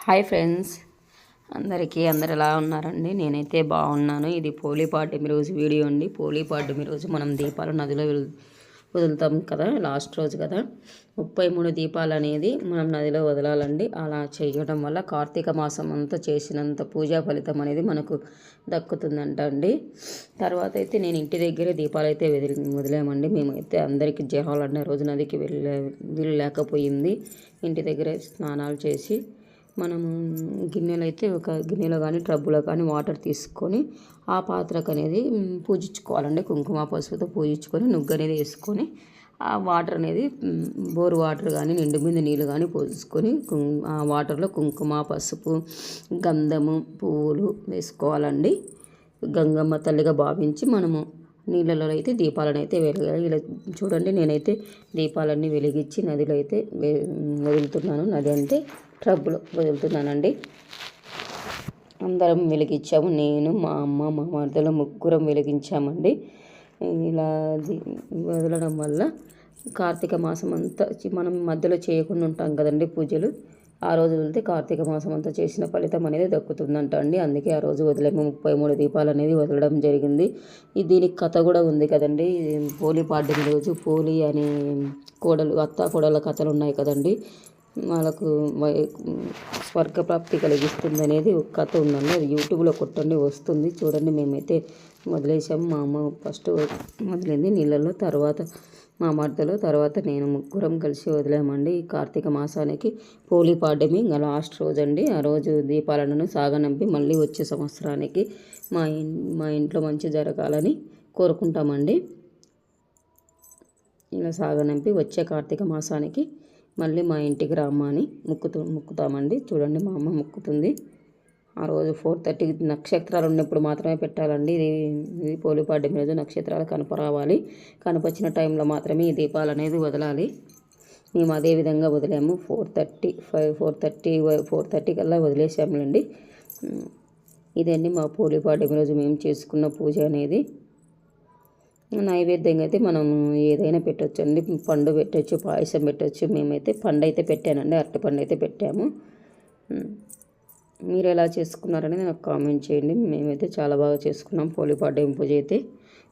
Hi friends, అందరు ఎలా ఉన్నారండి? నేనైతే బాగున్నాను. ఇది పోలీపాడ్యమి రోజు వీడియో అండి. పోలీపాడ్యమి రోజు మనం దీపాలు నదిలో వదులుతాం కదా, లాస్ట్ రోజు కదా. 33 దీపాలు అనేది మనం నదిలో వదలాలండి. అలా చేయడం వల్ల కార్తీక మాసం అంతా చేసినంత పూజా ఫలితం అనేది మనకు దక్కుతుందంట అండి. తర్వాత అయితే నేను ఇంటి దగ్గరే దీపాలు అయితే వదిలామండి. మేమైతే అందరికీ జనాలన్న రోజు నదికి వీలు లేకపోయింది. ఇంటి దగ్గరే స్నానాలు చేసి మనము గిన్నెలో అయితే ఒక గిన్నెలో కానీ ట్రబ్బులో కానీ వాటర్ తీసుకొని ఆ పాత్రకు అనేది పూజించుకోవాలండి. కుంకుమ పసుపుతో పూజించుకొని నుగ్గు అనేది వేసుకొని ఆ వాటర్ అనేది బోరు వాటర్ కానీ నిండు మీద నీళ్ళు కానీ పోసుకొని ఆ వాటర్లో కుంకుమ పసుపు గంధము పువ్వులు వేసుకోవాలండి. గంగమ్మ తల్లిగా భావించి మనము నీళ్ళలో అయితే దీపాలను అయితే వెలగాలి. ఇలా చూడండి, నేనైతే దీపాలన్నీ వెలిగించి నదిలో అయితే వదులుతున్నాను. నది అంటే ట్రబ్బులో వదులుతున్నానండి. అందరం వెలిగించాము. నేను, మా అమ్మ, మా మరదలు ముగ్గురం వెలిగించామండి. ఇలా వదలడం వల్ల కార్తీక మాసం అంతా మనం మధ్యలో చేయకుండా ఉంటాం కదండి పూజలు. ఆ రోజు వెళ్తే కార్తీక మాసం అంతా చేసిన ఫలితం అనేది దక్కుతుందంట అండి. అందుకే ఆ రోజు వదిలేము. 33 దీపాలు అనేది వదలడం జరిగింది. దీనికి కథ కూడా ఉంది కదండి. పోలీపాడ్యమి రోజు పోలి అనే అత్త కోడల కథలు ఉన్నాయి కదండి. వాళ్ళకు స్వర్గప్రాప్తి కలిగిస్తుంది అనేది ఒక కథ ఉందండి. అది యూట్యూబ్లో కొట్టండి, వస్తుంది చూడండి. మేమైతే వదిలేసాము. మా అమ్మ ఫస్ట్ వదిలింది నీళ్ళల్లో, తర్వాత మా మరదలు, తర్వాత నేను ముగ్గురం కలిసి వదిలామండి. ఈ కార్తీక మాసానికి పోలీపాడ్యమి ఇంకా లాస్ట్ రోజు అండి. ఆ రోజు దీపాలను సాగనంపి మళ్ళీ వచ్చే సంవత్సరానికి మా ఇంట్లో మంచి జరగాలని కోరుకుంటామండి. ఇలా సాగనంపి వచ్చే కార్తీక మాసానికి మళ్ళీ మా ఇంటికి రామ్మని ముక్కుతామండి. చూడండి, మా అమ్మ ముక్కుతుంది. ఆ రోజు 4:30 నక్షత్రాలు ఉన్నప్పుడు మాత్రమే పెట్టాలండి. ఇది పోలీపాడ్యమి రోజు నక్షత్రాలు కనపరావాలి. కనపచ్చిన టైంలో మాత్రమే ఈ దీపాలు అనేది వదలాలి. మేము అదే విధంగా వదిలాము. 4:30 కల్లా వదిలేసాములండి. ఇదండి మా పోలీపాడ్యమి రోజు మేము చేసుకున్న పూజ అనేది. నైవేద్యంగా అయితే మనం ఏదైనా పెట్టచ్చు అండి. పండు పెట్టచ్చు, పాయసం పెట్టచ్చు. మేమైతే పండు అయితే పెట్టానండి, అరటిపండు అయితే పెట్టాము. మీరు ఎలా చేసుకున్నారని నాకు కామెంట్ చేయండి. మేమైతే చాలా బాగా చేసుకున్నాం పోలీపాడ్యమి పూజ అయితే.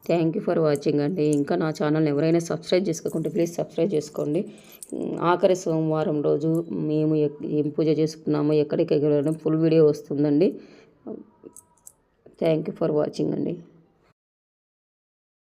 థ్యాంక్ యూ ఫర్ వాచింగ్ అండి. ఇంకా నా ఛానల్ని ఎవరైనా సబ్స్క్రైబ్ చేసుకోకుంటే ప్లీజ్ సబ్స్క్రైబ్ చేసుకోండి. ఆఖరి సోమవారం రోజు మేము ఏం పూజ చేసుకున్నామో, ఎక్కడికి వెళ్ళామో ఫుల్ వీడియో వస్తుందండి. థ్యాంక్ యూ ఫర్ వాచింగ్ అండి.